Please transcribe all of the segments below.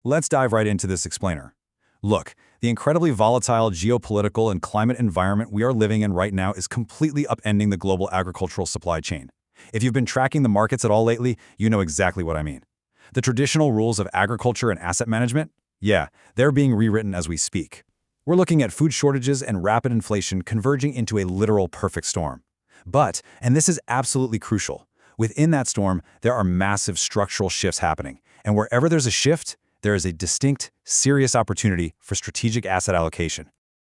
Let's dive right into this explainer. Look, the incredibly volatile geopolitical and climate environment we are living in right now is completely upending the global agricultural supply chain. If you've been tracking the markets at all lately, you know exactly what I mean. The traditional rules of agriculture and asset management? Yeah, they're being rewritten as we speak. We're looking at food shortages and rapid inflation converging into a literal perfect storm. But, and this is absolutely crucial, within that storm, there are massive structural shifts happening. And wherever there's a shift, there is a distinct, serious opportunity for strategic asset allocation.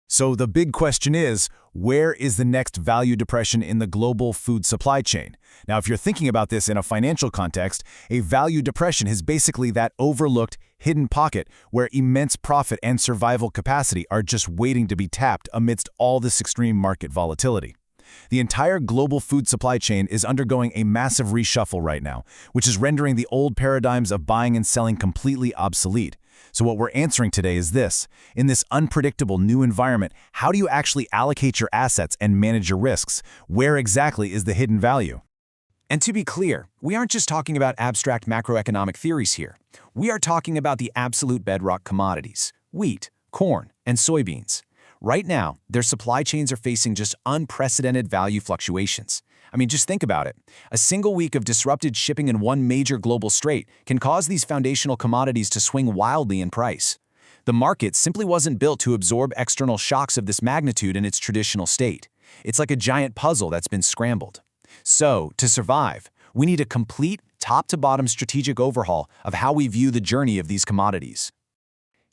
So the big question is, where is the next value depression in the global food supply chain? Now, if you're thinking about this in a financial context, a value depression is basically that overlooked, hidden pocket where immense profit and survival capacity are just waiting to be tapped amidst all this extreme market volatility. The entire global food supply chain is undergoing a massive reshuffle right now, which is rendering the old paradigms of buying and selling completely obsolete. So what we're answering today is this. In this unpredictable new environment, how do you actually allocate your assets and manage your risks? Where exactly is the hidden value? And to be clear, we aren't just talking about abstract macroeconomic theories here. We are talking about the absolute bedrock commodities: wheat, corn, and soybeans. Right now, their supply chains are facing just unprecedented value fluctuations. I mean, just think about it. A single week of disrupted shipping in one major global strait can cause these foundational commodities to swing wildly in price. The market simply wasn't built to absorb external shocks of this magnitude in its traditional state. It's like a giant puzzle that's been scrambled. So, to survive, we need a complete, top-to-bottom strategic overhaul of how we view the journey of these commodities.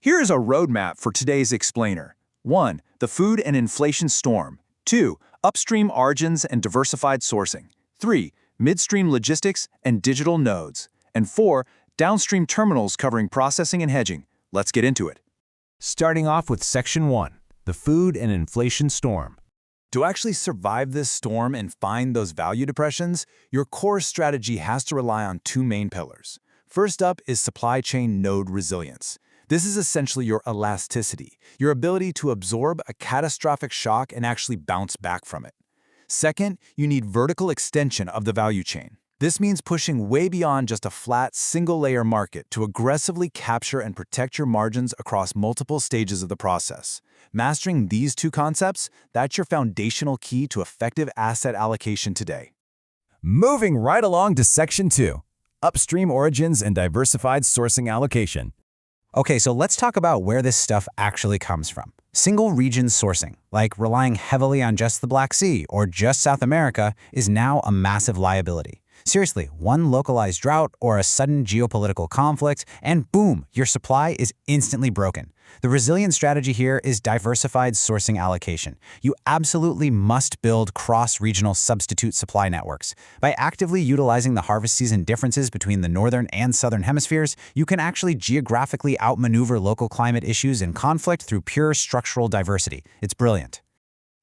Here is a roadmap for today's explainer. 1. The food and inflation storm. 2. Upstream origins and diversified sourcing. 3. Midstream logistics and digital nodes. And 4. Downstream terminals covering processing and hedging. Let's get into it. Starting off with Section 1, the food and inflation storm. To actually survive this storm and find those value depressions, your core strategy has to rely on two main pillars. First up is supply chain node resilience. This is essentially your elasticity, your ability to absorb a catastrophic shock and actually bounce back from it. Second, you need vertical extension of the value chain. This means pushing way beyond just a flat, single-layer market to aggressively capture and protect your margins across multiple stages of the process. Mastering these two concepts, that's your foundational key to effective asset allocation today. Moving right along to Section 2, upstream origins and diversified sourcing allocation. Okay, so let's talk about where this stuff actually comes from. Single region sourcing, like relying heavily on just the Black Sea or just South America, is now a massive liability. Seriously, one localized drought or a sudden geopolitical conflict, and boom, your supply is instantly broken. The resilient strategy here is diversified sourcing allocation. You absolutely must build cross-regional substitute supply networks. By actively utilizing the harvest season differences between the northern and southern hemispheres, you can actually geographically outmaneuver local climate issues and conflict through pure structural diversity. It's brilliant.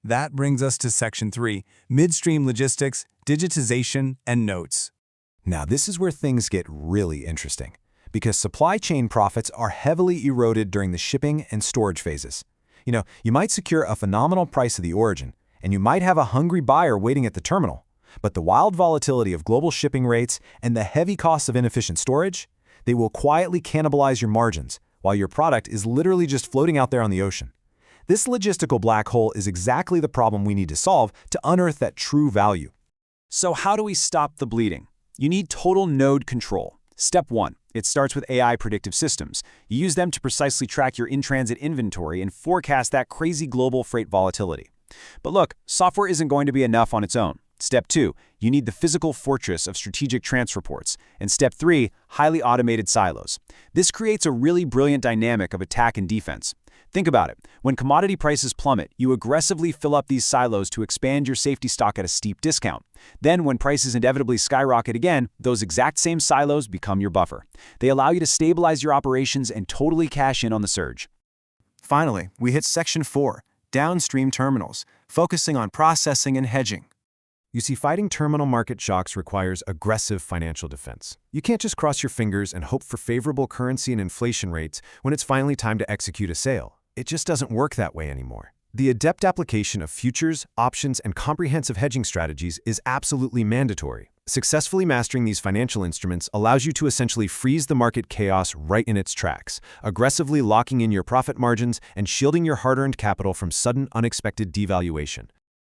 That brings us to Section 3, midstream logistics, digitization, and nodes. Now, this is where things get really interesting, because supply chain profits are heavily eroded during the shipping and storage phases. You might secure a phenomenal price at the origin, and you might have a hungry buyer waiting at the terminal. But the wild volatility of global shipping rates and the heavy costs of inefficient storage, they will quietly cannibalize your margins, while your product is literally just floating out there on the ocean. This logistical black hole is exactly the problem we need to solve to unearth that true value. So how do we stop the bleeding? You need total node control. Step 1. It starts with AI predictive systems. You use them to precisely track your in-transit inventory and forecast that crazy global freight volatility. But look, software isn't going to be enough on its own. Step 2. You need the physical fortress of strategic transfer ports. And Step 3. Highly automated silos. This creates a really brilliant dynamic of attack and defense. Think about it. When commodity prices plummet, you aggressively fill up these silos to expand your safety stock at a steep discount. Then, when prices inevitably skyrocket again, those exact same silos become your buffer. They allow you to stabilize your operations and totally cash in on the surge. Finally, we hit Section 4, downstream terminals, focusing on processing and hedging. You see, fighting terminal market shocks requires aggressive financial defense. You can't just cross your fingers and hope for favorable currency and inflation rates when it's finally time to execute a sale. It just doesn't work that way anymore. The adept application of futures, options, and comprehensive hedging strategies is absolutely mandatory. Successfully mastering these financial instruments allows you to essentially freeze the market chaos right in its tracks, aggressively locking in your profit margins and shielding your hard-earned capital from sudden, unexpected devaluation.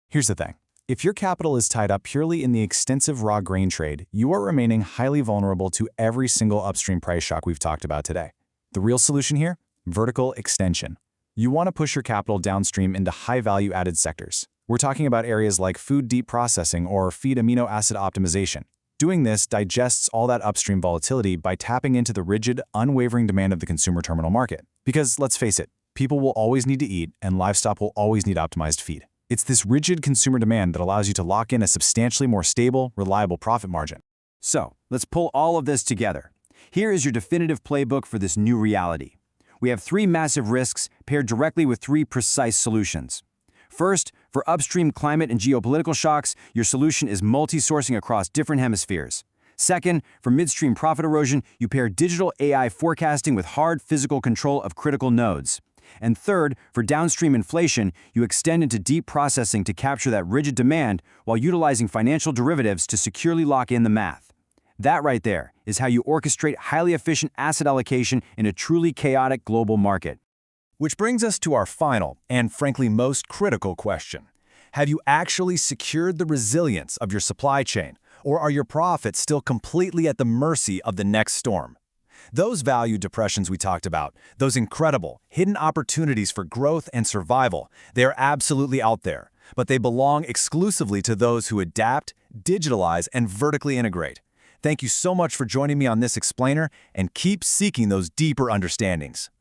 Here's the thing. If your capital is tied up purely in the extensive raw grain trade, you are remaining highly vulnerable to every single upstream price shock we've talked about today. The real solution here? Vertical extension. You want to push your capital downstream into high-value added sectors. We're talking about areas like food deep processing or feed amino acid optimization. Doing this digests all that upstream volatility by tapping into the rigid, unwavering demand of the consumer terminal market. Because, let's face it, people will always need to eat and livestock will always need optimized feed. It's this rigid consumer demand that allows you to lock in a substantially more stable, reliable profit margin. So, let's pull all of this together. Here is your definitive playbook for this new reality. We have 3 massive risks paired directly with 3 precise solutions. First, for upstream climate and geopolitical shocks, your solution is multi-sourcing across different hemispheres. Second, for midstream profit erosion, you pair digital AI forecasting with hard physical control of critical nodes. And third, for downstream inflation, you extend into deep processing to capture that rigid demand while utilizing financial derivatives to securely lock in the math. That right there is how you orchestrate highly efficient asset allocation in a truly chaotic global market. Which brings us to our final, and frankly most critical question. Have you actually secured the resilience of your supply chain, or are your profits still completely at the mercy of the next storm? Those value depressions we talked about, those incredible, hidden opportunities for growth and survival, they are absolutely out there, but they belong exclusively to those who adapt, digitalize, and vertically integrate. Thank you so much for joining me on this explainer, and keep seeking those deeper understandings.